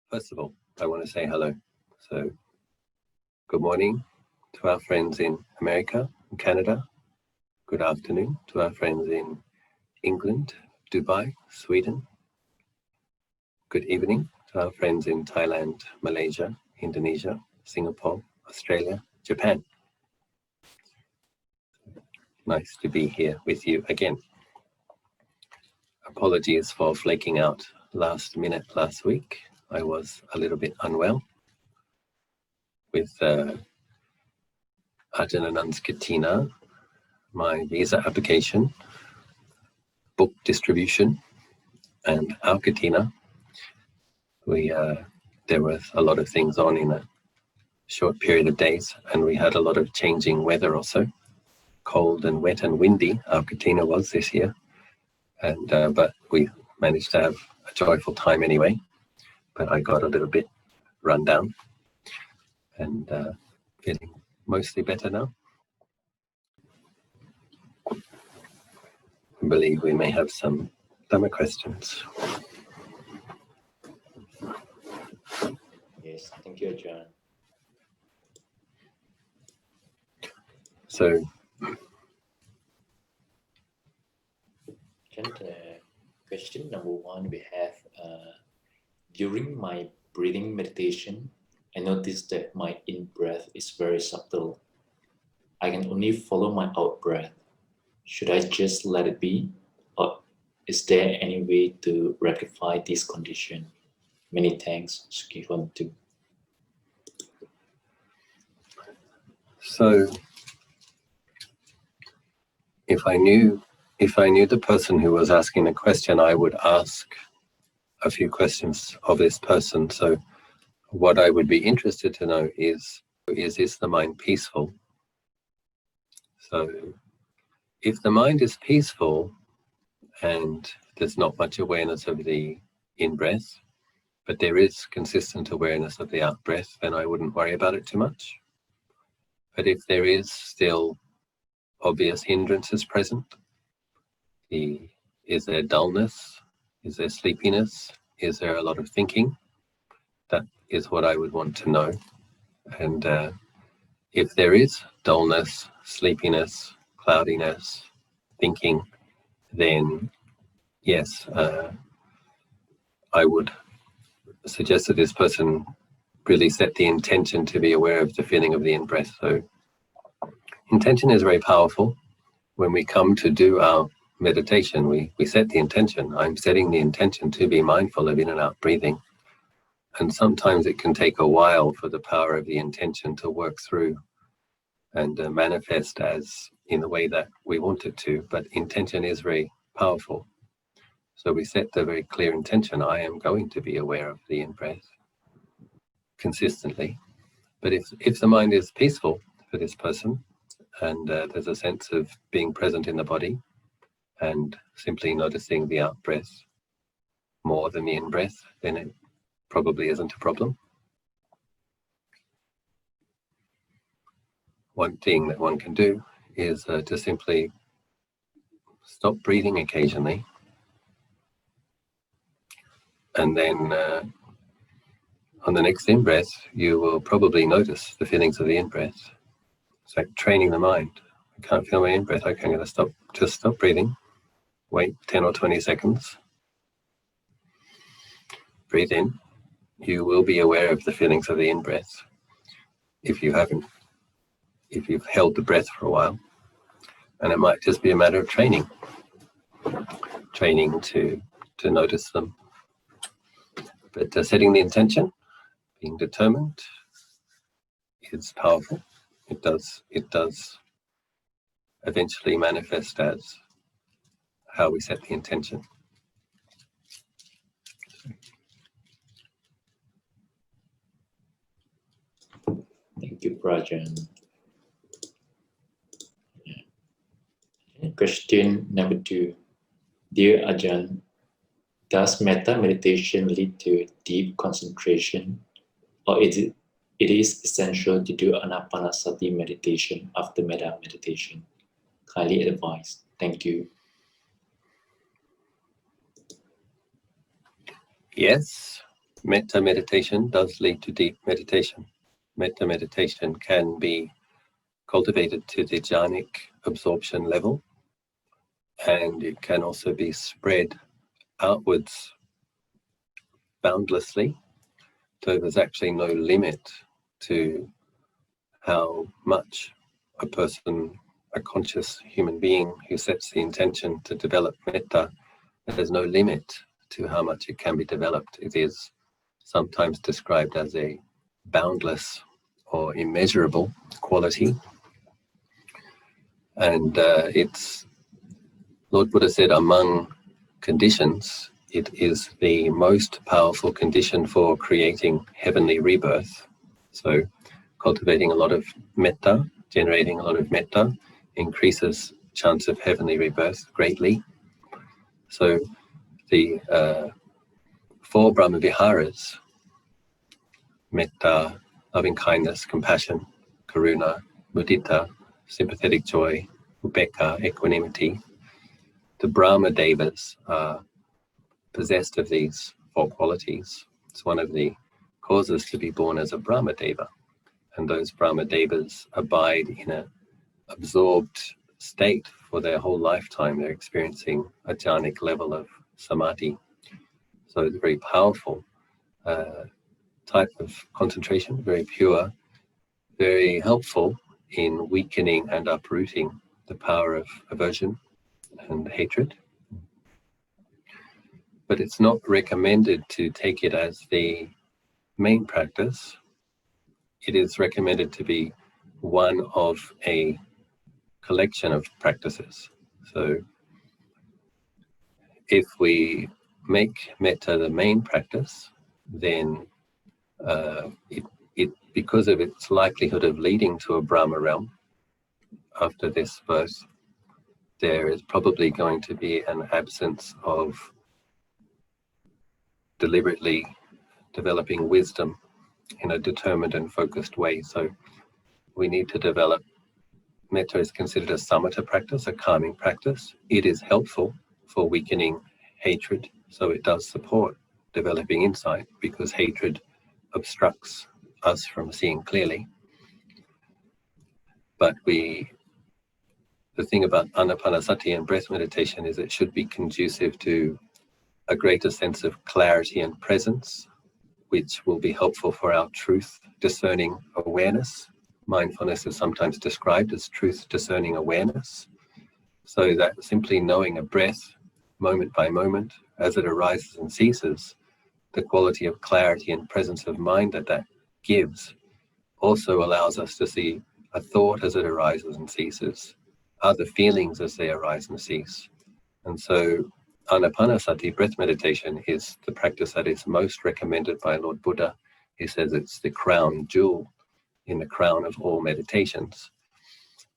First of all, I want to say hello. So, good morning to our friends in America and Canada. Good afternoon to our friends in England, Dubai, Sweden. Good evening to our friends in Thailand, Malaysia, Indonesia, Singapore, Australia, Japan. Nice to be here with you again. Apologies for flaking out last minute last week. I was a little bit unwell with Ajahn and Katina, my visa application, book distribution, and our Katina. There was a lot of things on in a short period of days, and we had a lot of changing weather also. Cold and wet and windy, our Katina was this year. And but we managed to have a joyful time anyway. But I got a little bit run down and feeling mostly better now. I believe we may have some Dhamma questions. Yes, thank you, Ajahn. So, question number one we have, during my breathing meditation, I noticed that my in-breath is very subtle. I can only follow my out-breath. Should I just let it be? Or is there any way to rectify this condition? Many thanks, Sukhi, hotu. So if I knew the person who was asking the question, I would ask a few questions of this person. So what I would be interested to know is the mind peaceful? So if the mind is peaceful and there's not much awareness of the in-breath, but there is consistent awareness of the out-breath, then I wouldn't worry about it too much. But if there is still obvious hindrances present, is there dullness? Is there sleepiness? Is there a lot of thinking? That is what I would want to know. And if there is dullness, sleepiness, cloudiness, thinking, then yes, I would suggest that this person really set the intention to be aware of the feeling of the in-breath. So intention is very powerful. When we come to do our meditation, we set the intention. I'm setting the intention to be mindful of in and out breathing. And sometimes it can take a while for the power of the intention to work through and manifest as in the way that we want it to. But intention is very powerful. So we set the very clear intention, I am going to be aware of the in-breath consistently. But if the mind is peaceful for this person, and there's a sense of being present in the body and simply noticing the out-breath more than the in-breath, then it probably isn't a problem. One thing that one can do is to simply stop breathing occasionally, and then on the next in-breath, you will probably notice the feelings of the in-breath. It's like training the mind. I can't feel my in-breath. Okay, I'm going to stop. Just stop breathing. Wait 10 or 20 seconds. Breathe in. You will be aware of the feelings of the in-breath if you've held the breath for a while. And it might just be a matter of training to notice them. But setting the intention, being determined, is powerful. It does eventually manifest as how we set the intention. Thank you, Ajahn. Question number 2. Dear Ajahn, does metta meditation lead to deep concentration, or it is essential to do Anapanasati meditation after metta meditation? Kindly advise. Thank you. Yes, Metta meditation does lead to deep meditation. Metta meditation can be cultivated to the jhanic absorption level, and it can also be spread outwards boundlessly. So there's actually no limit to how much a person, a conscious human being who sets the intention to develop metta, there's no limit to how much it can be developed. It is sometimes described as a boundless or immeasurable quality. And it's, Lord Buddha said, among conditions, it is the most powerful condition for creating heavenly rebirth. So cultivating a lot of metta, generating a lot of metta, increases chance of heavenly rebirth greatly. So the 4 Brahma Viharas, metta, loving kindness, compassion, karuna, mudita, sympathetic joy, upekkha, equanimity, the Brahma Devas are possessed of these 4 qualities. It's one of the causes to be born as a Brahma Deva. And those Brahma Devas abide in an absorbed state for their whole lifetime. They're experiencing a jhanic level of samadhi. So it's a very powerful type of concentration, very pure, very helpful in weakening and uprooting the power of aversion and hatred. But it's not recommended to take it as the main practice. It is recommended to be one of a collection of practices. So if we make metta the main practice, then it because of its likelihood of leading to a Brahma realm after this birth, there is probably going to be an absence of deliberately developing wisdom in a determined and focused way. So we need to develop. Metta is considered a samatha practice, a calming practice. It is helpful for weakening hatred, so it does support developing insight, because hatred obstructs us from seeing clearly. But the thing about Anapanasati and breath meditation is it should be conducive to a greater sense of clarity and presence, which will be helpful for our truth discerning awareness. Mindfulness is sometimes described as truth discerning awareness. So that simply knowing a breath moment by moment as it arises and ceases, the quality of clarity and presence of mind that gives also allows us to see a thought as it arises and ceases, other feelings as they arise and cease. And so Anapanasati, breath meditation, is the practice that is most recommended by Lord Buddha. He says it's the crown jewel in the crown of all meditations.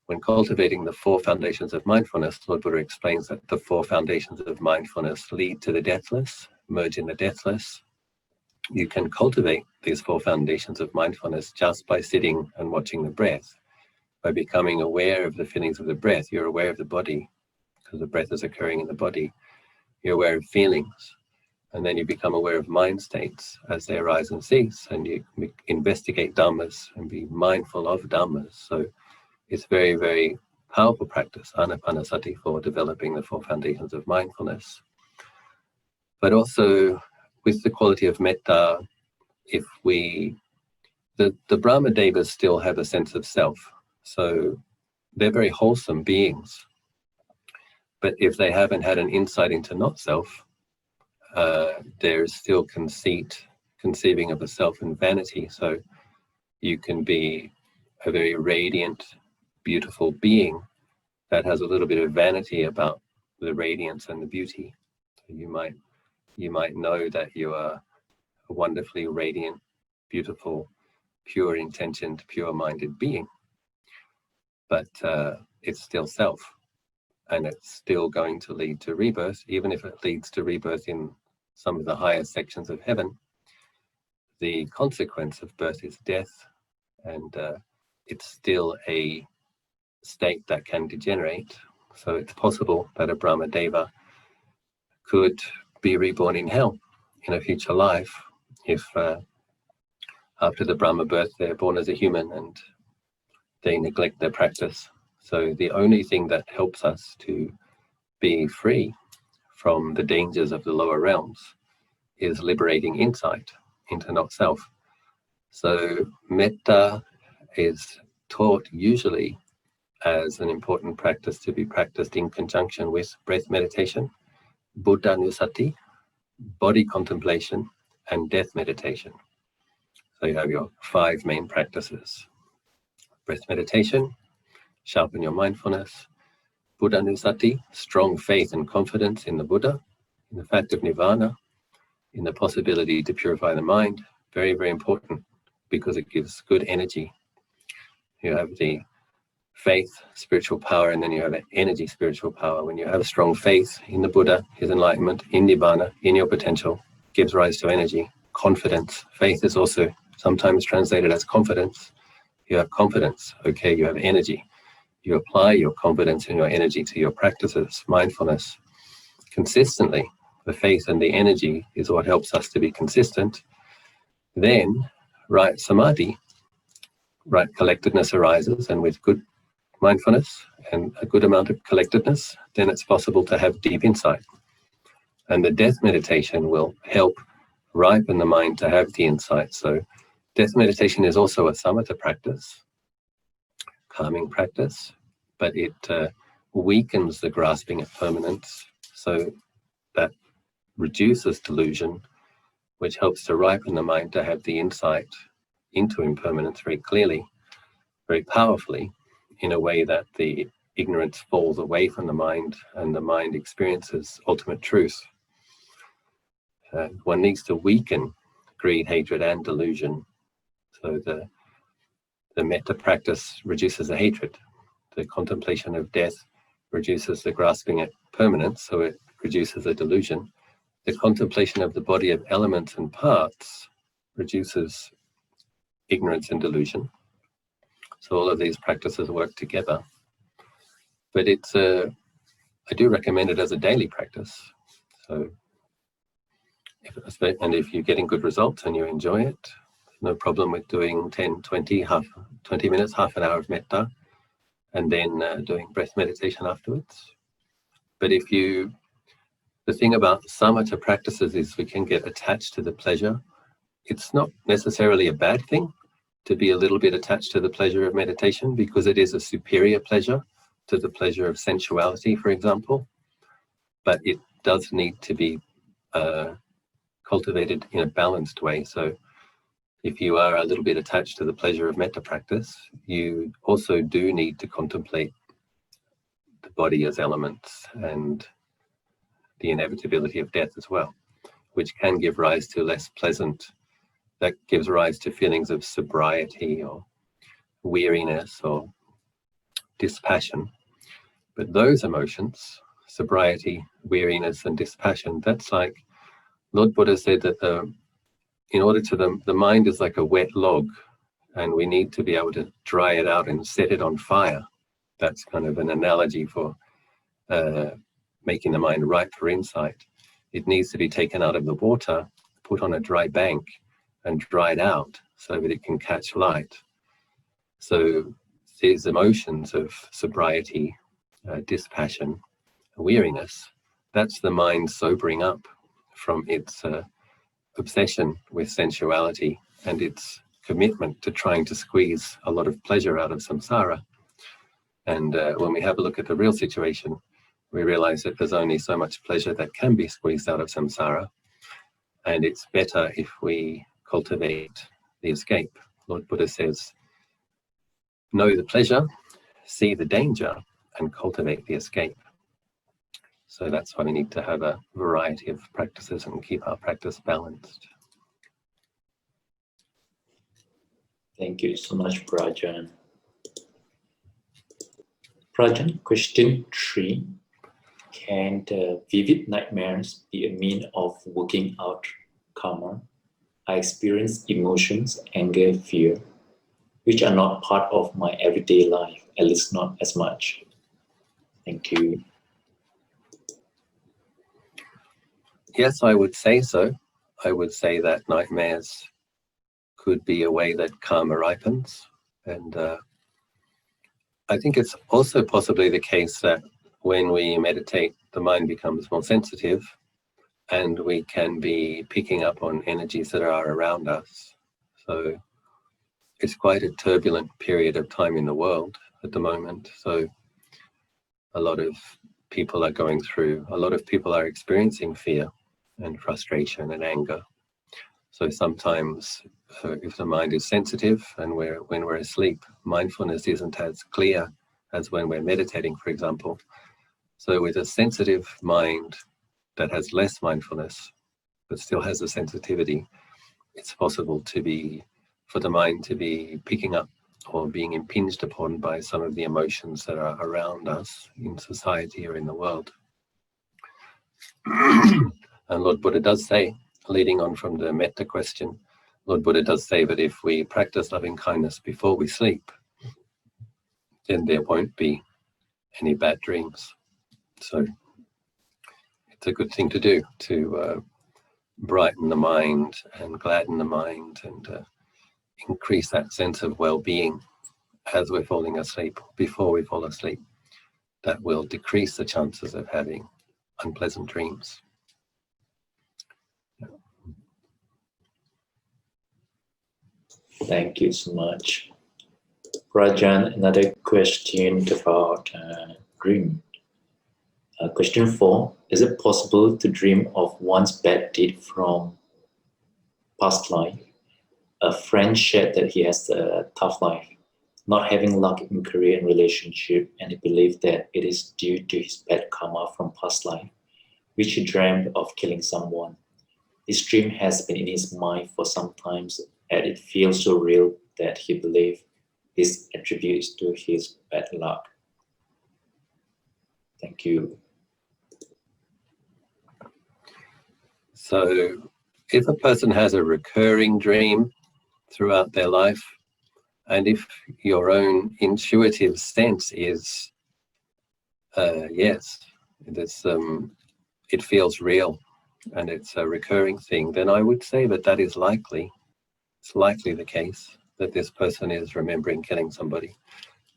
When cultivating the 4 foundations of mindfulness, Lord Buddha explains that the 4 foundations of mindfulness lead to the deathless, merge in the deathless. You can cultivate these 4 foundations of mindfulness just by sitting and watching the breath. By becoming aware of the feelings of the breath, you're aware of the body, because the breath is occurring in the body. You're aware of feelings, and then you become aware of mind states as they arise and cease, and you investigate dhammas and be mindful of dhammas. So it's very, very powerful practice, Anapanasati, for developing the 4 foundations of mindfulness. But also with the quality of metta, if the Brahma Devas still have a sense of self. So they're very wholesome beings. But if they haven't had an insight into not self, there's still conceiving of a self and vanity. So you can be a very radiant, beautiful being that has a little bit of vanity about the radiance and the beauty. So you might know that you are a wonderfully radiant, beautiful, pure intentioned, pure-minded being, but it's still self, and it's still going to lead to rebirth. Even if it leads to rebirth in some of the higher sections of heaven, the consequence of birth is death, and it's still a state that can degenerate. So it's possible that a Brahma Deva could be reborn in hell in a future life, if after the Brahma birth they're born as a human and they neglect their practice. So the only thing that helps us to be free from the dangers of the lower realms is liberating insight into not self. So metta is taught usually as an important practice to be practiced in conjunction with breath meditation, Buddhanusati, body contemplation, and death meditation. So you have your 5 main practices. Breath meditation, sharpen your mindfulness. Buddhanusati, strong faith and confidence in the Buddha, in the fact of nirvana, in the possibility to purify the mind. Very, very important because it gives good energy. You have the faith, spiritual power, and then you have energy, spiritual power. When you have strong faith in the Buddha, his enlightenment, in nirvana, in your potential, gives rise to energy. Confidence. Faith is also sometimes translated as confidence. You have confidence, okay, you have energy. You apply your confidence and your energy to your practices, mindfulness, consistently. The faith and the energy is what helps us to be consistent. Then, right samadhi, right collectedness arises, and with good mindfulness and a good amount of collectedness, then it's possible to have deep insight. And the death meditation will help ripen the mind to have the insight. So death meditation is also a samatha practice, calming practice, but it weakens the grasping at permanence, so that reduces delusion, which helps to ripen the mind to have the insight into impermanence very clearly, very powerfully, in a way that the ignorance falls away from the mind and the mind experiences ultimate truth. One needs to weaken greed, hatred, and delusion. So the metta practice reduces the hatred. The contemplation of death reduces the grasping at permanence, so it reduces the delusion. The contemplation of the body of elements and parts reduces ignorance and delusion. So all of these practices work together. But I do recommend it as a daily practice. So, if you're getting good results and you enjoy it, no problem with doing 10, 20 minutes, half an hour of metta, and then doing breath meditation afterwards. But the thing about samatha practices is we can get attached to the pleasure. It's not necessarily a bad thing to be a little bit attached to the pleasure of meditation, because it is a superior pleasure to the pleasure of sensuality, for example. But it does need to be cultivated in a balanced way. So if you are a little bit attached to the pleasure of metta practice, you also do need to contemplate the body as elements and the inevitability of death as well, which can give rise to less pleasant, that gives rise to feelings of sobriety or weariness or dispassion. But those emotions, sobriety, weariness, and dispassion, that's like Lord Buddha said that the mind is like a wet log, and we need to be able to dry it out and set it on fire. That's kind of an analogy for making the mind ripe for insight. It needs to be taken out of the water, put on a dry bank, and dried out so that it can catch light. So these emotions of sobriety, dispassion, weariness, that's the mind sobering up from its obsession with sensuality and its commitment to trying to squeeze a lot of pleasure out of samsara. And when we have a look at the real situation, we realize that there's only so much pleasure that can be squeezed out of samsara. And it's better if we cultivate the escape. Lord Buddha says, know the pleasure, see the danger, and cultivate the escape. So that's why we need to have a variety of practices and keep our practice balanced. Thank you so much, Prajan. Prajan, question 3. Can the vivid nightmares be a mean of working out karma? I experience emotions, anger, fear, which are not part of my everyday life, at least not as much. Thank you. Yes, I would say so. I would say that nightmares could be a way that karma ripens. And I think it's also possibly the case that when we meditate, the mind becomes more sensitive and we can be picking up on energies that are around us. So it's quite a turbulent period of time in the world at the moment. So a lot of people are experiencing fear and frustration and anger. So sometimes if the mind is sensitive and when we're asleep, mindfulness isn't as clear as when we're meditating, for example. So with a sensitive mind that has less mindfulness, but still has a sensitivity, it's possible for the mind to be picking up or being impinged upon by some of the emotions that are around us in society or in the world. And Lord Buddha does say, leading on from the metta question, Lord Buddha does say that if we practice loving kindness before we sleep, then there won't be any bad dreams. So it's a good thing to do, to brighten the mind and gladden the mind and increase that sense of well-being as we're falling asleep, before we fall asleep. That will decrease the chances of having unpleasant dreams. Thank you so much. Rajan, another question about dream. Question 4. Is it possible to dream of one's bad deed from past life? A friend shared that he has a tough life, not having luck in career and relationship, and he believed that it is due to his bad karma from past life, which he dreamed of killing someone. This dream has been in his mind for some time, and it feels so real that he believes this attributes to his bad luck. Thank you. So if a person has a recurring dream throughout their life, and if your own intuitive sense is, yes, it feels real and it's a recurring thing, then I would say that is likely. It's likely the case that this person is remembering killing somebody.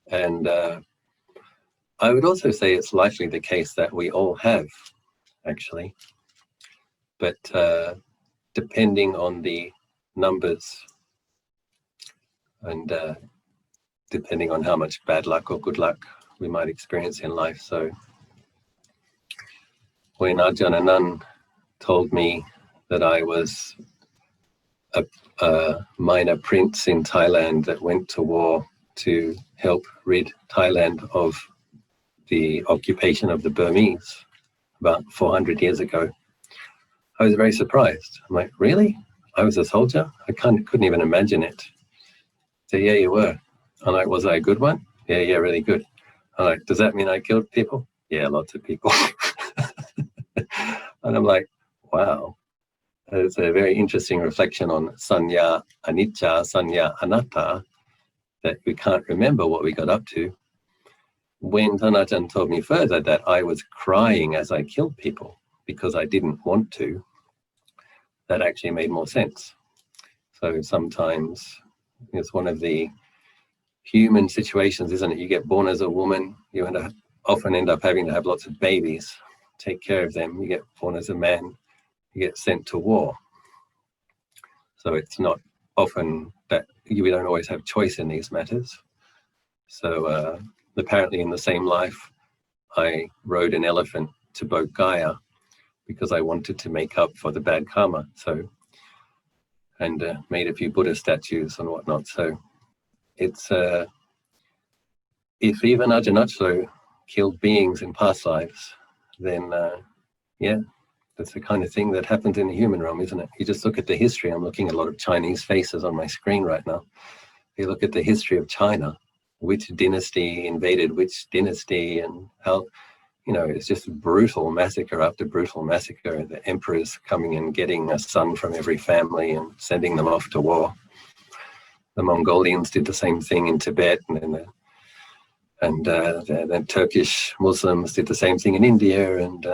And I would also say it's likely the case that we all have, actually. But depending on the numbers and depending on how much bad luck or good luck we might experience in life. So when Ajahn told me that I was a minor prince in Thailand that went to war to help rid Thailand of the occupation of the Burmese about 400 years ago, I was very surprised. I'm like, really? I was a soldier? I couldn't even imagine it. So yeah, you were. I'm like, was I a good one? Yeah, really good. I'm like, does that mean I killed people? Yeah, lots of people. And I'm like, wow. It's a very interesting reflection on sanya anicca, sanya anatta, that we can't remember what we got up to. When Ajahn told me further that I was crying as I killed people because I didn't want to, that actually made more sense. So sometimes it's one of the human situations, isn't it? You get born as a woman, you often end up having to have lots of babies, take care of them. You get born as a man, you get sent to war. So it's not often that we don't always have choice in these matters. So apparently in the same life, I rode an elephant to Bodh Gaya because I wanted to make up for the bad karma. So, and made a few Buddha statues and whatnot. So it's, if even Ajahn killed beings in past lives, then yeah, that's the kind of thing that happens in the human realm, isn't it? You just look at the history. I'm looking at a lot of Chinese faces on my screen right now. You look at the history of China, which dynasty invaded which dynasty, and how, it's just brutal massacre after brutal massacre. The emperors coming and getting a son from every family and sending them off to war. The Mongolians did the same thing in Tibet, and the Turkish Muslims did the same thing in India, and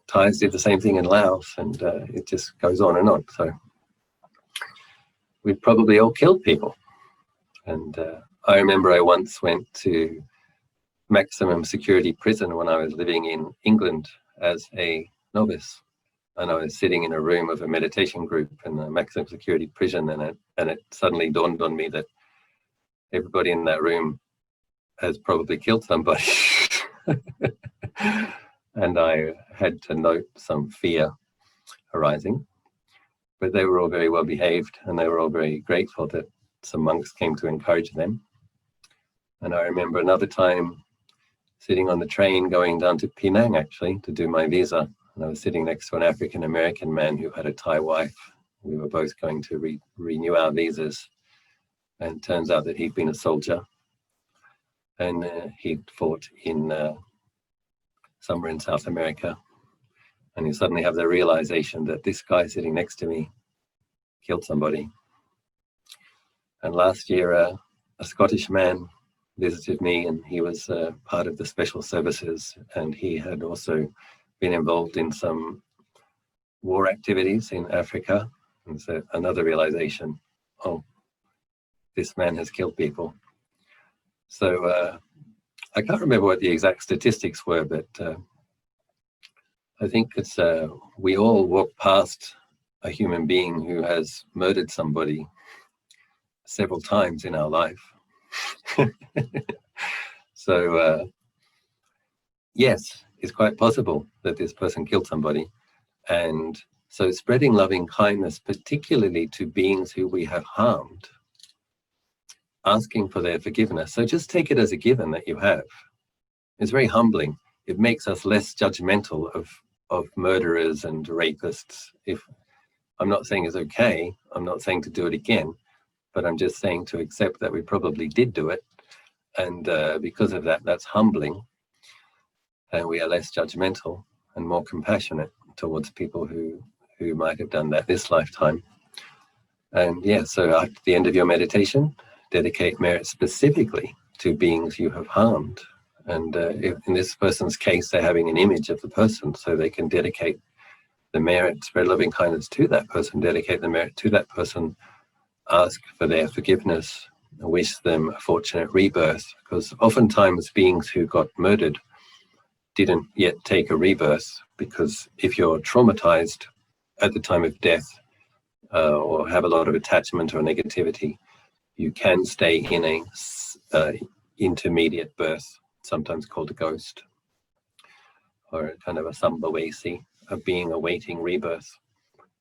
Thais did the same thing in Laos, and it just goes on and on. So we've probably all killed people. And I remember I once went to maximum security prison when I was living in England as a novice. And I was sitting in a room of a meditation group in the maximum security prison, and it suddenly dawned on me that everybody in that room has probably killed somebody. And I had to note some fear arising. But they were all very well behaved, and they were all very grateful that some monks came to encourage them. And I remember another time sitting on the train going down to Penang, actually, to do my visa. And I was sitting next to an African-American man who had a Thai wife. We were both going to renew our visas. And it turns out that he'd been a soldier. And he'd fought in somewhere in South America. And you suddenly have the realization that this guy sitting next to me killed somebody. And last year, a Scottish man visited me, and he was part of the special services, and he had also been involved in some war activities in Africa. And so another realization, oh, this man has killed people. So I can't remember what the exact statistics were, but I think it's we all walk past a human being who has murdered somebody several times in our life. So yes, it's quite possible that this person killed somebody. And so spreading loving kindness, particularly to beings who we have harmed, asking for their forgiveness. So just take it as a given that you have. It's very humbling. It makes us less judgmental of murderers and rapists. If I'm not saying it's okay, I'm not saying to do it again, but I'm just saying to accept that we probably did do it. And because of that, that's humbling. And we are less judgmental and more compassionate towards people who might have done that this lifetime. And yeah, so at the end of your meditation, dedicate merit specifically to beings you have harmed. And if in this person's case, they're having an image of the person, so they can dedicate the merit, spread loving kindness to that person, dedicate the merit to that person, ask for their forgiveness, wish them a fortunate rebirth, because oftentimes beings who got murdered didn't yet take a rebirth, because if you're traumatized at the time of death or have a lot of attachment or negativity, you can stay in a intermediate birth, sometimes called a ghost, or a kind of a sambhavesi, a being awaiting rebirth.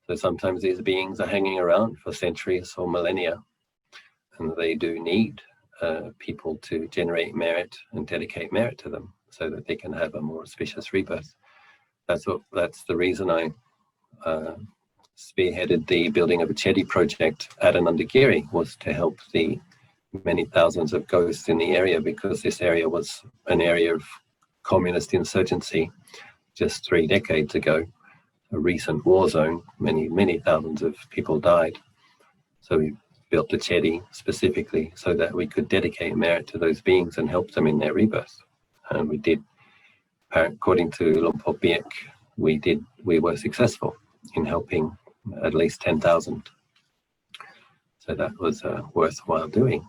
So sometimes these beings are hanging around for centuries or millennia, and they do need people to generate merit and dedicate merit to them so that they can have a more auspicious rebirth. That's the reason I spearheaded the building of a Chedi project at Anandagiri, was to help the many thousands of ghosts in the area, because this area was an area of communist insurgency just 3 decades ago, a recent war zone. Many thousands of people died. So we built the Chedi specifically so that we could dedicate merit to those beings and help them in their rebirth. And we did, according to Lumpur Biek, we were successful in helping at least 10,000. So that was worthwhile doing.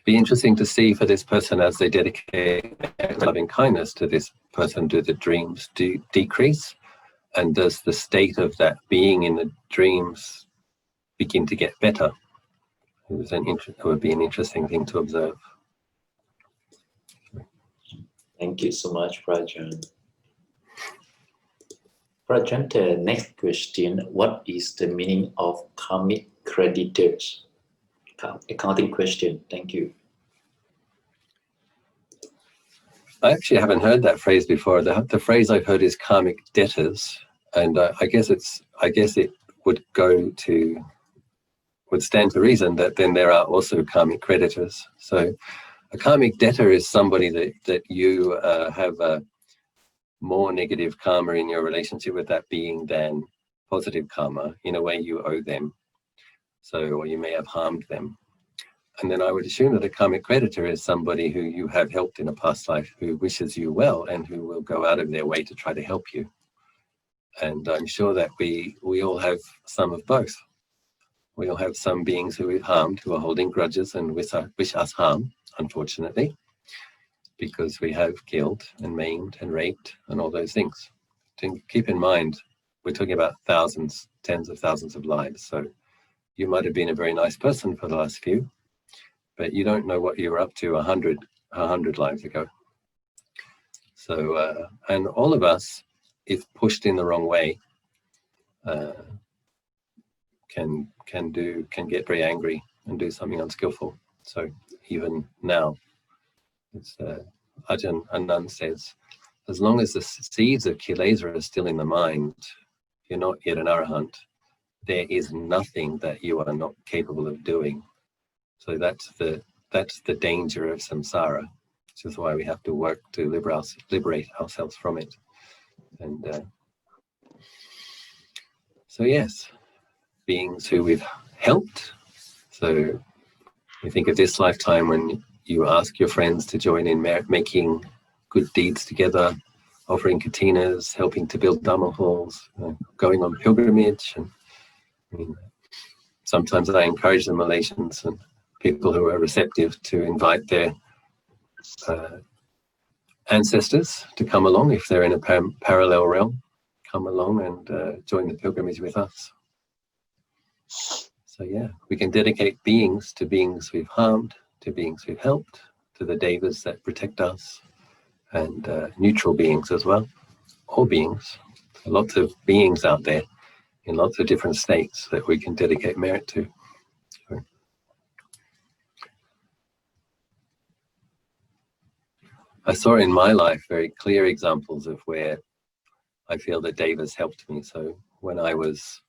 Be interesting to see for this person, as they dedicate loving kindness to this person, do the dreams decrease? And does the state of that being in the dreams begin to get better? It would be an interesting thing to observe. Thank you so much, Prajan. Prajan, the next question: what is the meaning of karmic creditors? Accounting question. Thank you. I actually haven't heard that phrase before. The phrase I've heard is karmic debtors, and I guess it would stand to reason that then there are also karmic creditors. So a karmic debtor is somebody that you have a more negative karma in your relationship with that being than positive karma. In a way, you owe them. So, or you may have harmed them. And then I would assume that a karmic creditor is somebody who you have helped in a past life, who wishes you well and who will go out of their way to try to help you. And I'm sure that we all have some of both. We all have some beings who we've harmed, who are holding grudges and wish us harm, unfortunately, because we have killed and maimed and raped and all those things. To keep in mind, we're talking about thousands, tens of thousands of lives. So you might have been a very nice person for the last few, but you don't know what you were up to 100 lives ago. So, and all of us, if pushed in the wrong way, can get very angry and do something unskillful. So even now, it's Ajahn says, as long as the seeds of kilesa are still in the mind, you're not yet an arahant. There is nothing that you are not capable of doing. So that's the danger of samsara, which is why we have to work to liberate ourselves from it. And so yes, beings who we've helped. So you think of this lifetime when you ask your friends to join in making good deeds together, offering katinas, helping to build dhamma halls, going on pilgrimage. And I mean, sometimes I encourage the Malaysians and people who are receptive to invite their ancestors to come along if they're in a parallel realm, come along and join the pilgrimage with us. So yeah, we can dedicate beings to beings we've harmed, to beings we've helped, to the devas that protect us, and neutral beings as well, all beings. Lots of beings out there in lots of different states that we can dedicate merit to. So, I saw in my life very clear examples of where I feel the devas helped me. So when I was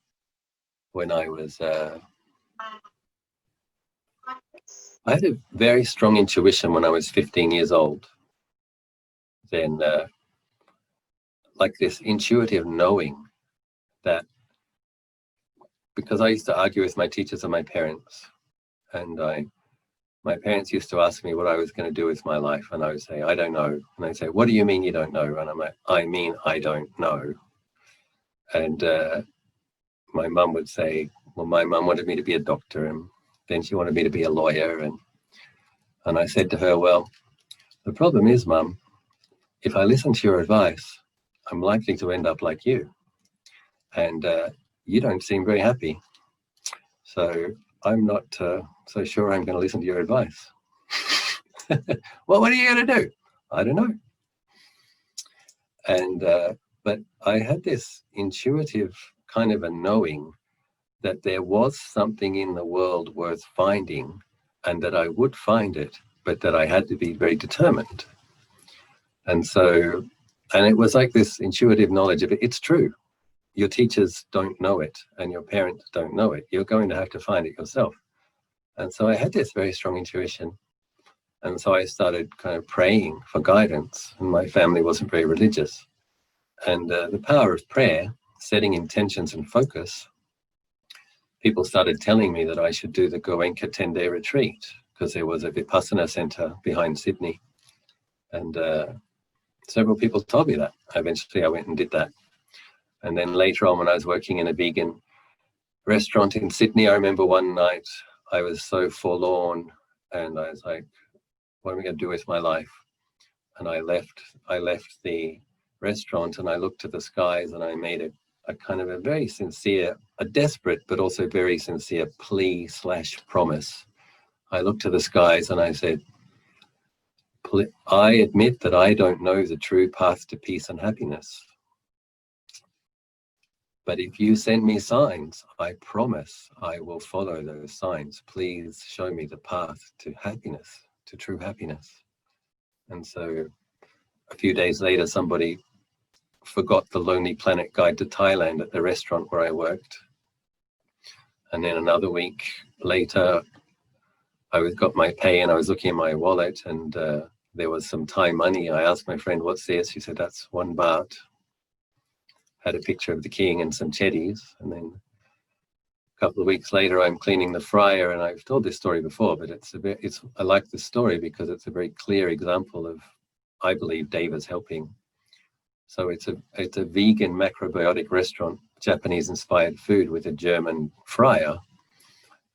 I had a very strong intuition when I was 15 years old. Then like this intuitive knowing that, because I used to argue with my teachers and my parents, and my parents used to ask me what I was going to do with my life, and I would say, I don't know. And they'd say, what do you mean you don't know? And I'm like, I mean, I don't know. And my mum would say, well, my mum wanted me to be a doctor, and then she wanted me to be a lawyer. And I said to her, well, the problem is, Mum, if I listen to your advice, I'm likely to end up like you. And you don't seem very happy. So I'm not so sure I'm going to listen to your advice. Well, what are you going to do? I don't know. And but I had this intuitive kind of a knowing that there was something in the world worth finding, and that I would find it, but that I had to be very determined. And so, and it was like this intuitive knowledge of it. It's true. Your teachers don't know it, and your parents don't know it. You're going to have to find it yourself. And so I had this very strong intuition. And so I started kind of praying for guidance, and my family wasn't very religious. And the power of prayer, setting intentions and focus, people started telling me that I should do the Goenka 10-day retreat, because there was a Vipassana center behind Sydney. And several people told me that. Eventually I went and did that. And then later on, when I was working in a vegan restaurant in Sydney, I remember one night I was so forlorn, and I was like, what am I going to do with my life? And I left the restaurant, and I looked to the skies, and I made a kind of a very sincere, a desperate, but also very sincere plea/promise. I looked to the skies and I said, I admit that I don't know the true path to peace and happiness. But if you send me signs, I promise I will follow those signs. Please show me the path to happiness, to true happiness. And so a few days later, somebody forgot the Lonely Planet Guide to Thailand at the restaurant where I worked. And then another week later, I got my pay and I was looking in my wallet, and there was some Thai money. I asked my friend, what's this? She said, that's 1 baht. Had a picture of the king and some chetties. And then a couple of weeks later, I'm cleaning the fryer, and I've told this story before, but I like this story because it's a very clear example of, I believe, Deva's helping. So it's a vegan macrobiotic restaurant, Japanese-inspired food with a German fryer,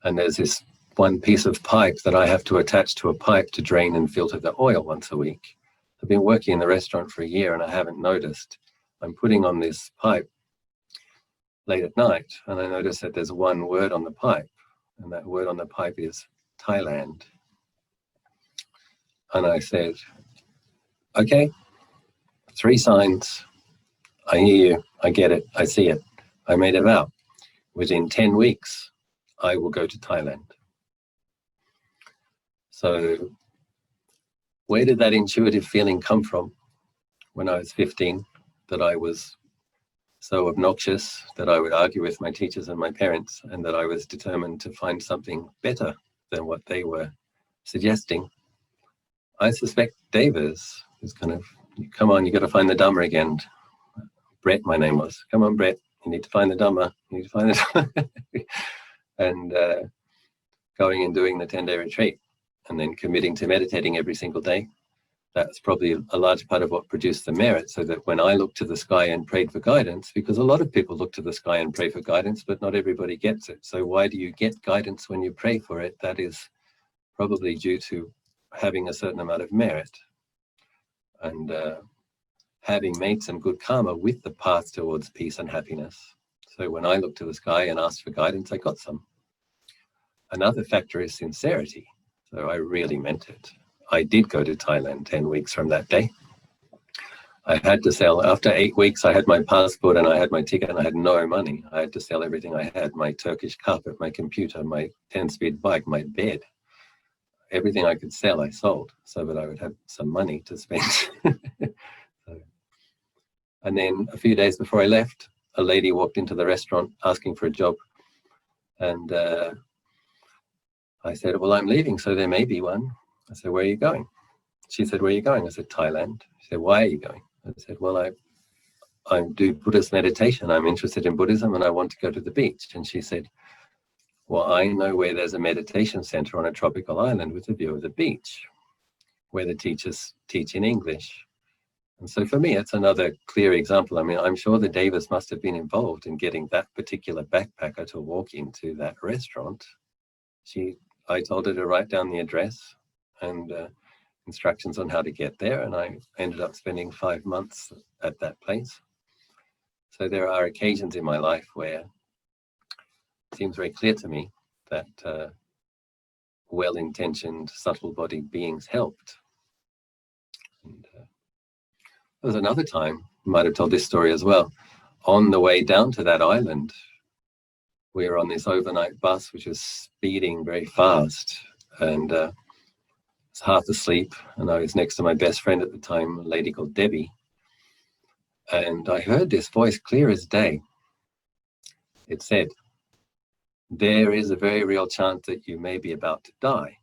and there's this one piece of pipe that I have to attach to a pipe to drain and filter the oil once a week. I've been working in the restaurant for a year and I haven't noticed. I'm putting on this pipe late at night, and I notice that there's one word on the pipe, and that word on the pipe is Thailand. And I said, okay, 3 signs. I hear you, I get it, I see it. I made a vow. Within 10 weeks, I will go to Thailand. So where did that intuitive feeling come from when I was 15, that I was so obnoxious that I would argue with my teachers and my parents, and that I was determined to find something better than what they were suggesting? I suspect Davis is kind of, come on, you got to find the Dhamma again. Brett, my name was. Come on, Brett, you need to find the Dhamma. You need to find the Dhamma. And going and doing the 10-day retreat, and then committing to meditating every single day. That's probably a large part of what produced the merit, so that when I looked to the sky and prayed for guidance, because a lot of people look to the sky and pray for guidance, but not everybody gets it. So why do you get guidance when you pray for it? That is probably due to having a certain amount of merit and having made some good karma with the path towards peace and happiness. So when I looked to the sky and asked for guidance, I got some. Another factor is sincerity. So I really meant it. I did go to Thailand 10 weeks from that day. I had to sell, after 8 weeks, I had my passport and I had my ticket and I had no money. I had to sell everything I had, my Turkish carpet, my computer, my 10-speed bike, my bed. Everything I could sell, I sold so that I would have some money to spend. And then a few days before I left, a lady walked into the restaurant asking for a job. And I said, well, I'm leaving, so there may be one. I said, where are you going? She said, where are you going? I said, Thailand. She said, why are you going? I said, well, I do Buddhist meditation. I'm interested in Buddhism and I want to go to the beach. And she said, well, I know where there's a meditation center on a tropical island with a view of the beach, where the teachers teach in English. And so for me, it's another clear example. I mean, I'm sure the Davis must have been involved in getting that particular backpacker to walk into that restaurant. I told her to write down the address and instructions on how to get there, and I ended up spending 5 months at that place. So there are occasions in my life where it seems very clear to me that well-intentioned, subtle-bodied beings helped. And there was another time, I might have told this story as well, on the way down to that island, we were on this overnight bus which was speeding very fast, and I was half asleep, and I was next to my best friend at the time, a lady called Debbie, and I heard this voice clear as day. It said, there is a very real chance that you may be about to die.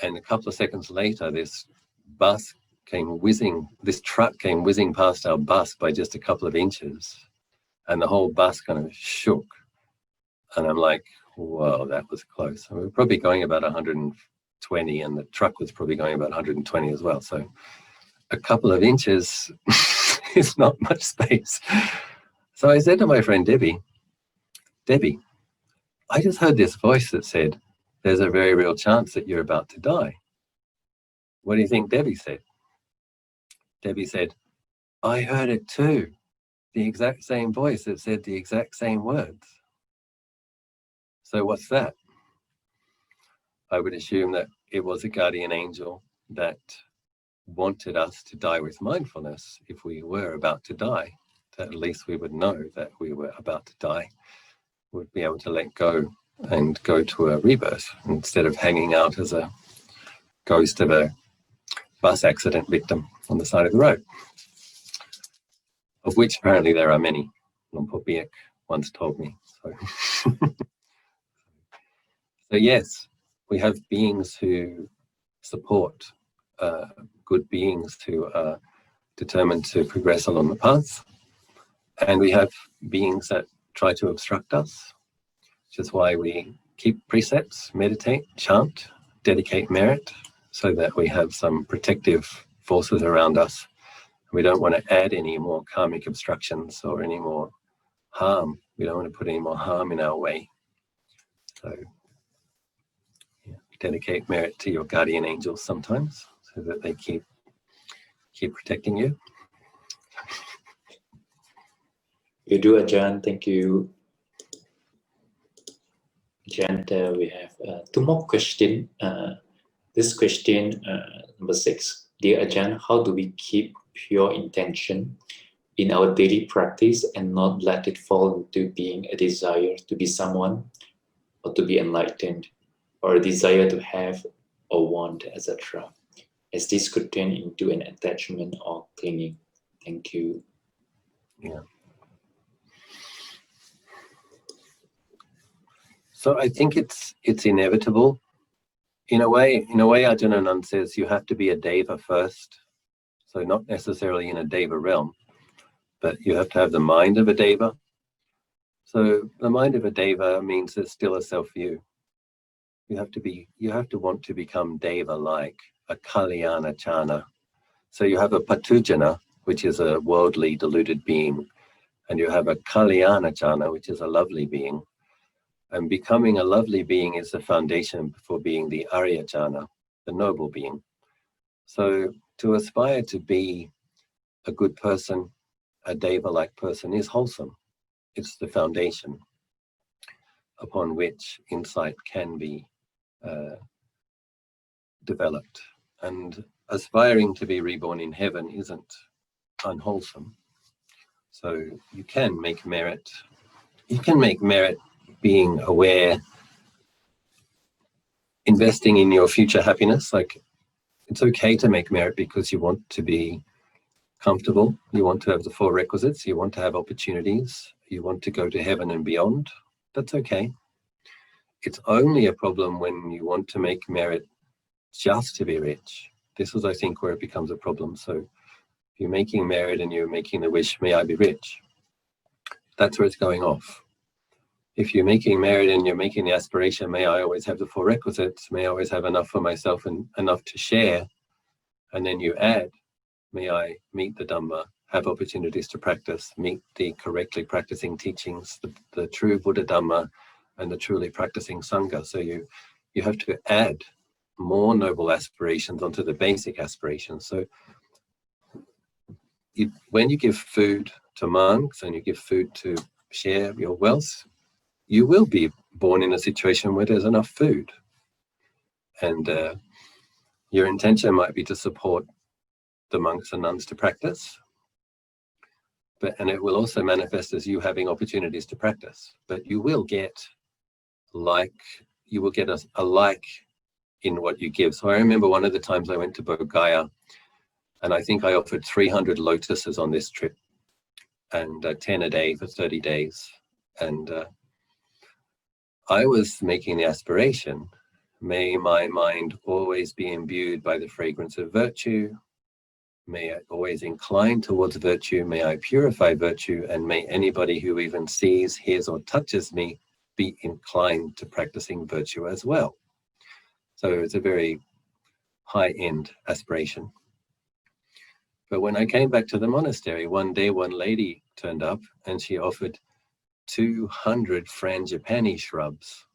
And a couple of seconds later, this truck came whizzing past our bus by just a couple of inches, and the whole bus kind of shook. And I'm like, whoa, that was close. And we were probably going about 120, and the truck was probably going about 120 as well. So a couple of inches is not much space. So I said to my friend Debbie, I just heard this voice that said, there's a very real chance that you're about to die. What do you think Debbie said? Debbie said, I heard it too. The exact same voice that said the exact same words. So what's that? I would assume that it was a guardian angel that wanted us to die with mindfulness. If we were about to die, that at least we would know that we were about to die. We'd be able to let go and go to a rebirth instead of hanging out as a ghost of a bus accident victim on the side of the road, of which apparently there are many. Lompopiak once told me. So yes, we have beings who support, good beings who are determined to progress along the path. And we have beings that try to obstruct us, which is why we keep precepts, meditate, chant, dedicate merit, so that we have some protective forces around us. We don't want to add any more karmic obstructions or any more harm. We don't want to put any more harm in our way. So dedicate merit to your guardian angels sometimes, so that they keep protecting you. You do, Ajahn. Thank you. Ajahn, we have 2 more questions. This question, number 6. Dear Ajahn, how do we keep pure intention in our daily practice and not let it fall into being a desire to be someone or to be enlightened, or a desire to have or want, etc., as this could turn into an attachment or clinging? Thank you. Yeah. So I think it's inevitable. In a way, Ajahn says you have to be a deva first. So not necessarily in a deva realm, but you have to have the mind of a deva. So the mind of a deva means there's still a self-view. You have to want to become deva-like, a kalyana chana. So you have a patujana, which is a worldly deluded being, and you have a kalyana chana, which is a lovely being. And becoming a lovely being is the foundation for being the Arya Jana, the noble being. So to aspire to be a good person, a deva-like person, is wholesome. It's the foundation upon which insight can be developed. And aspiring to be reborn in heaven isn't unwholesome. So you can make merit. You can make merit being aware, investing in your future happiness. Like, it's okay to make merit because you want to be comfortable, you want to have the 4 requisites, you want to have opportunities, you want to go to heaven and beyond. That's okay. It's only a problem when you want to make merit just to be rich. This is, I think, where it becomes a problem. So if you're making merit and you're making the wish, may I be rich, that's where it's going off. If you're making merit and you're making the aspiration, may I always have the 4 requisites, may I always have enough for myself and enough to share, and then you add, may I meet the Dhamma, have opportunities to practice, meet the correctly practicing teachings, the true Buddha Dhamma, and the truly practicing Sangha. So you have to add more noble aspirations onto the basic aspirations. So when you give food to monks and you give food to share your wealth, you will be born in a situation where there's enough food. And your intention might be to support the monks and nuns to practice, and it will also manifest as you having opportunities to practice. But you will get a like in what you give. So I remember one of the times I went to Bodh Gaya, and I think I offered 300 lotuses on this trip, and 10 a day for 30 days. And I was making the aspiration, may my mind always be imbued by the fragrance of virtue, may I always incline towards virtue, may I purify virtue, and may anybody who even sees, hears, or touches me be inclined to practicing virtue as well. So it's a very high-end aspiration. But when I came back to the monastery, one day one lady turned up and she offered 200 frangipani shrubs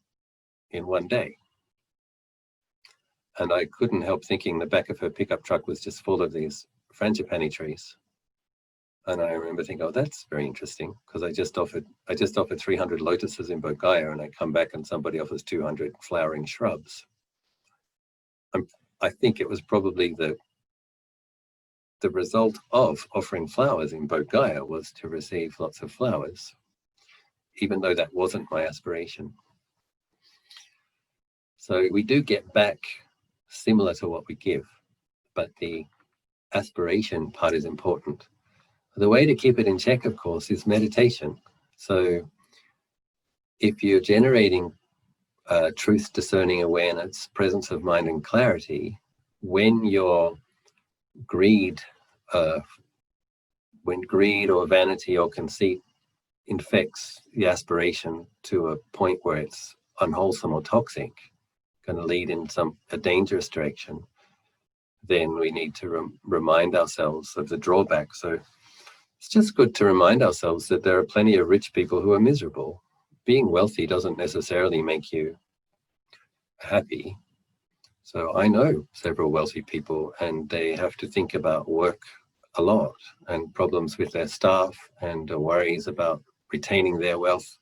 in one day. And I couldn't help thinking the back of her pickup truck was just full of these frangipani trees. And I remember thinking, oh, that's very interesting, because I just offered 300 lotuses in Bodh Gaya, and I come back and somebody offers 200 flowering shrubs. I think it was probably the result of offering flowers in Bodh Gaya was to receive lots of flowers, even though that wasn't my aspiration. So we do get back similar to what we give, but the aspiration part is important. The way to keep it in check, of course, is meditation. So if you're generating truth discerning awareness, presence of mind and clarity, when your greed or vanity or conceit infects the aspiration to a point where it's unwholesome or toxic, going to lead in a dangerous direction, then we need to remind ourselves of the drawback. So it's just good to remind ourselves that there are plenty of rich people who are miserable. Being wealthy doesn't necessarily make you happy. So I know several wealthy people, and they have to think about work a lot and problems with their staff and worries about retaining their wealth.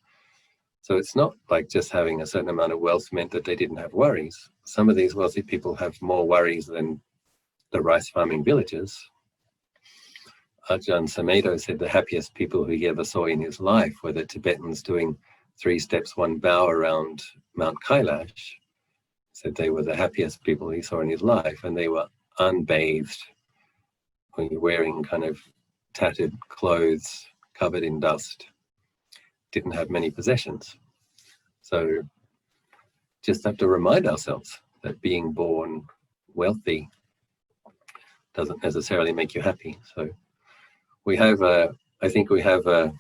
So it's not like just having a certain amount of wealth meant that they didn't have worries. Some of these wealthy people have more worries than the rice farming villagers. Ajahn said the happiest people he ever saw in his life were the Tibetans doing 3 steps, 1 bow around Mount Kailash. Said they were the happiest people he saw in his life, and they were unbathed, wearing kind of tattered clothes, covered in dust, didn't have many possessions. So just have to remind ourselves that being born wealthy doesn't necessarily make you happy. So we have I think we have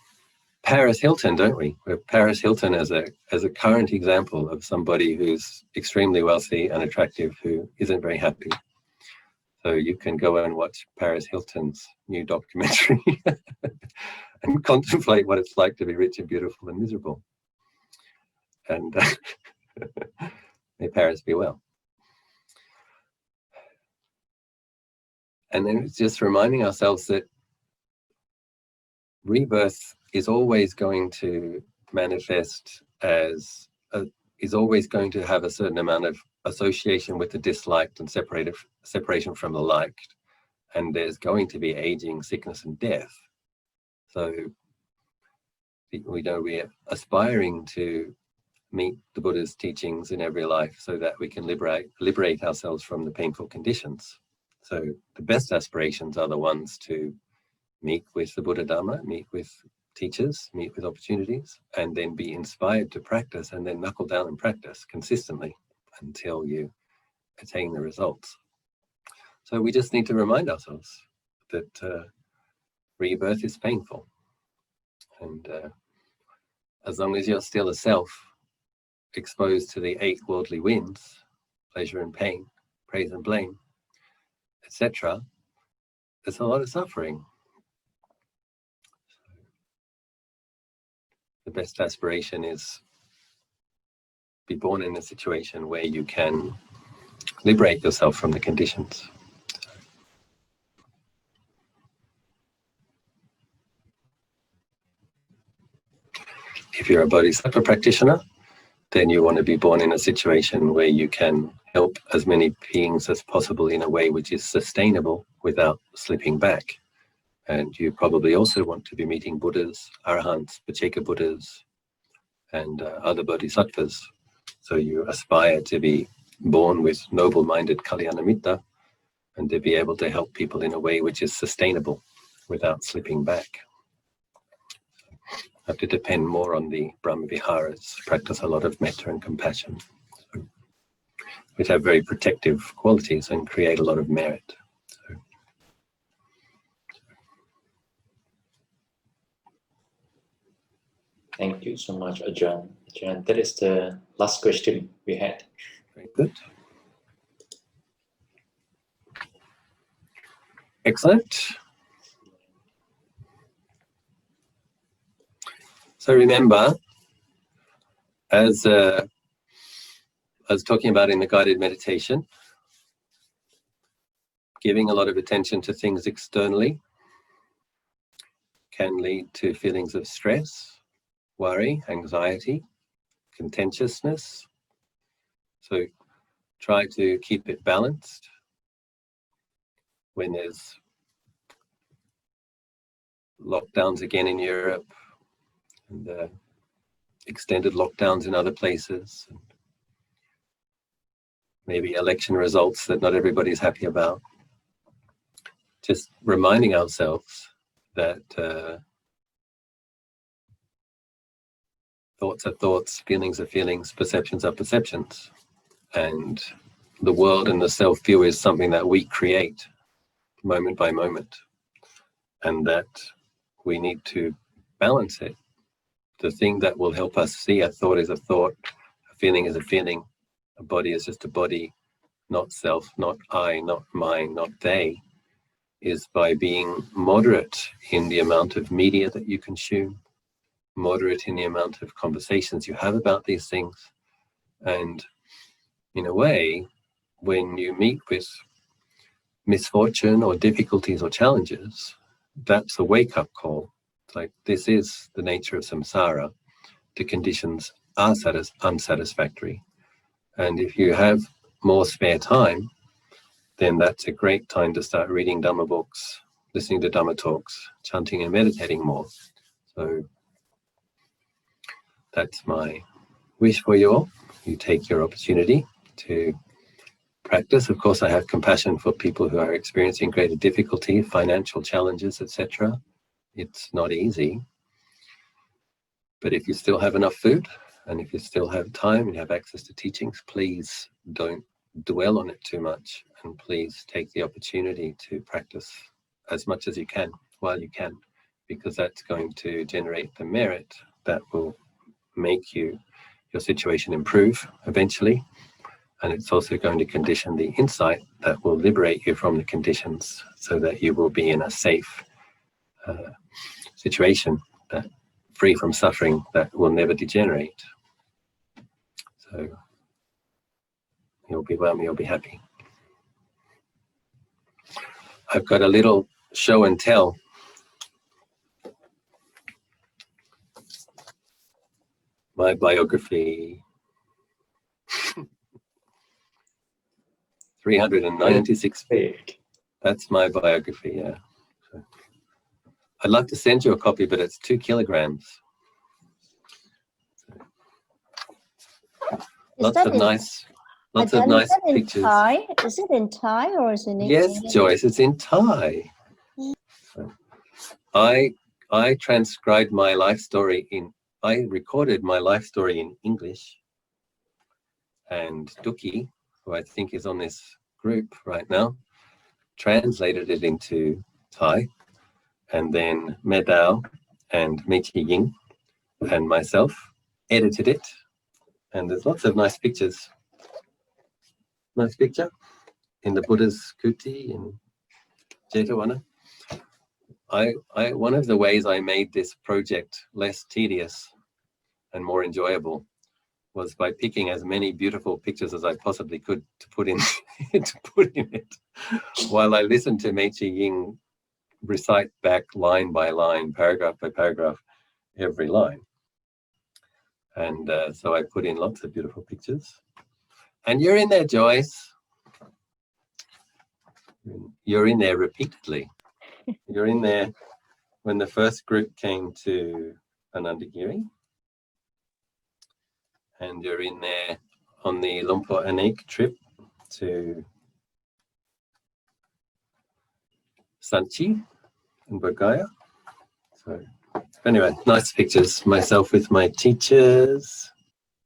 Paris Hilton, don't we? We have Paris Hilton as a current example of somebody who's extremely wealthy and attractive who isn't very happy. So you can go and watch Paris Hilton's new documentary and contemplate what it's like to be rich and beautiful and miserable. And may Paris be well. And then it's just reminding ourselves that rebirth is always going to manifest is always going to have a certain amount of association with the disliked and separation from the liked. And there's going to be aging, sickness, and death. So we're aspiring to meet the Buddha's teachings in every life so that we can liberate ourselves from the painful conditions. So the best aspirations are the ones to meet with the Buddha Dharma, meet with teachers, meet with opportunities, and then be inspired to practice, and then knuckle down and practice consistently until you attain the results. So we just need to remind ourselves that rebirth is painful. And as long as you're still a self, exposed to the 8 worldly winds, pleasure and pain, praise and blame, etc., there's a lot of suffering. The best aspiration is be born in a situation where you can liberate yourself from the conditions. If you're a bodhisattva practitioner, then you want to be born in a situation where you can help as many beings as possible in a way which is sustainable without slipping back. And you probably also want to be meeting Buddhas, Arahants, Pacceka Buddhas, and other bodhisattvas. So you aspire to be born with noble-minded Kalyana Mitta and to be able to help people in a way which is sustainable without slipping back. Have to depend more on the Brahma Viharas, practice a lot of metta and compassion, which have very protective qualities and create a lot of merit. Thank you so much, Ajahn. Ajahn, that is the last question we had. Very good. Excellent. So remember, as I was talking about in the guided meditation, giving a lot of attention to things externally can lead to feelings of stress, worry, anxiety, contentiousness. So try to keep it balanced. When there's lockdowns again in Europe and extended lockdowns in other places, and maybe election results that not everybody's happy about, just reminding ourselves that thoughts are thoughts, feelings are feelings, perceptions are perceptions. And the world and the self-view is something that we create moment by moment. And that we need to balance it the thing that will help us see a thought is a thought, a feeling is a feeling, a body is just a body, not self, not I, not mine, not they, is by being moderate in the amount of media that you consume, moderate in the amount of conversations you have about these things. And in a way, when you meet with misfortune or difficulties or challenges, that's a wake-up call. It's like, this is the nature of samsara. The conditions are unsatisfactory. And if you have more spare time, then that's a great time to start reading Dhamma books, listening to Dhamma talks, chanting and meditating more. So that's my wish for you all. You take your opportunity to practice. Of course, I have compassion for people who are experiencing greater difficulty, financial challenges, etc. It's not easy. But if you still have enough food, and if you still have time and have access to teachings, please don't dwell on it too much, and please take the opportunity to practice as much as you can while you can, because that's going to generate the merit that will make your situation improve eventually, and it's also going to condition the insight that will liberate you from the conditions, so that you will be in a safe situation, that free from suffering, that will never degenerate. So you'll be well, you'll be happy. I've got a little show and tell. My biography. 396 Big. That's my biography, yeah. So I'd love to send you a copy, but it's 2 kilograms. Lots of nice pictures. Thai? Is it in Thai or is it in Yes, English? Joyce, it's in Thai. So I transcribed my life story I recorded my life story in English, and Duki, who I think is on this group right now, translated it into Thai, and then Medao and Mechi Ying and myself edited it, and there's lots of nice pictures. Nice picture in the Buddha's kuti in Jetavana. One of the ways I made this project less tedious and more enjoyable was by picking as many beautiful pictures as I possibly could to put in it, while I listened to Mechi Ying recite back line by line, paragraph by paragraph, every line. And so I put in lots of beautiful pictures. And you're in there, Joyce. You're in there repeatedly. You're in there when the first group came to Anandagiri. And you're in there on the Lumpur Anek trip to Sanchi in Bergaya. So anyway, nice pictures. Myself with my teachers.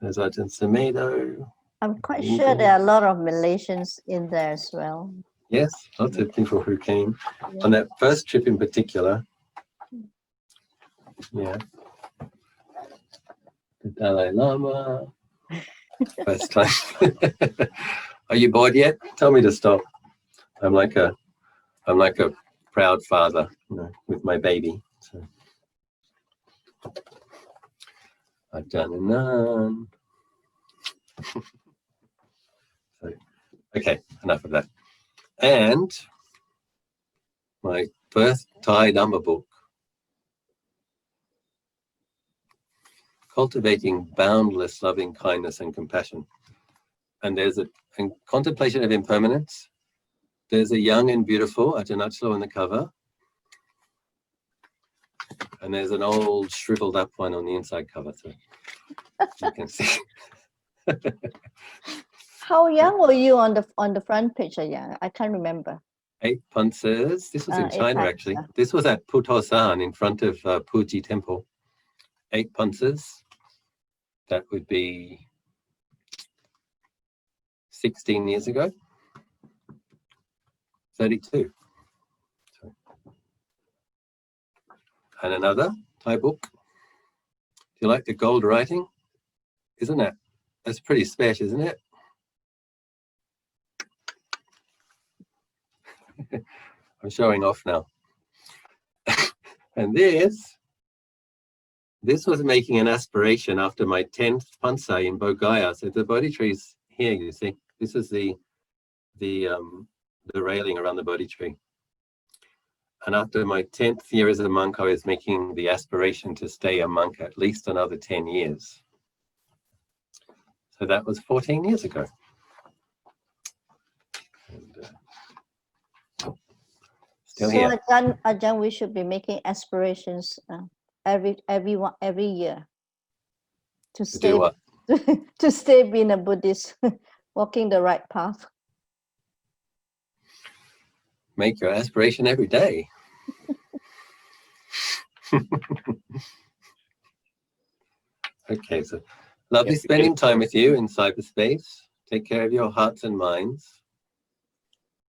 There's Ajahn Samedo. I'm quite sure there are a lot of Malaysians in there as well. Yes, lots of people who came on that first trip in particular. Yeah. The Dalai Lama. First time. Are you bored yet? Tell me to stop. I'm like a proud father, with my baby. So I've done none. So, okay, enough of that. And my first Thai Dhamma book, Cultivating Boundless Loving Kindness and Compassion. And there's a contemplation of impermanence. There's a young and beautiful Ajahn on the cover. And there's an old shriveled up one on the inside cover. So you can see. How young were you on the front picture? Yeah, I can't remember. 8 punces. This was in China, actually. This was at Putosan in front of Puji Temple. 8 punces. That would be 16 years ago. 32. And another Thai book. you like the gold writing? Isn't it? That's pretty special, isn't it? I'm showing off now. And this was making an aspiration after my 10th pansai in Bodhgaya. So the Bodhi tree's here, you see. This is the railing around the Bodhi tree. And after my 10th year as a monk, I was making the aspiration to stay a monk at least another 10 years. So that was 14 years ago. And, still So here. Ajahn, we should be making aspirations every year to stay do what? to stay being a Buddhist, walking the right path. Make your aspiration every day. Okay, so lovely spending time with you in cyberspace. Take care of your hearts and minds.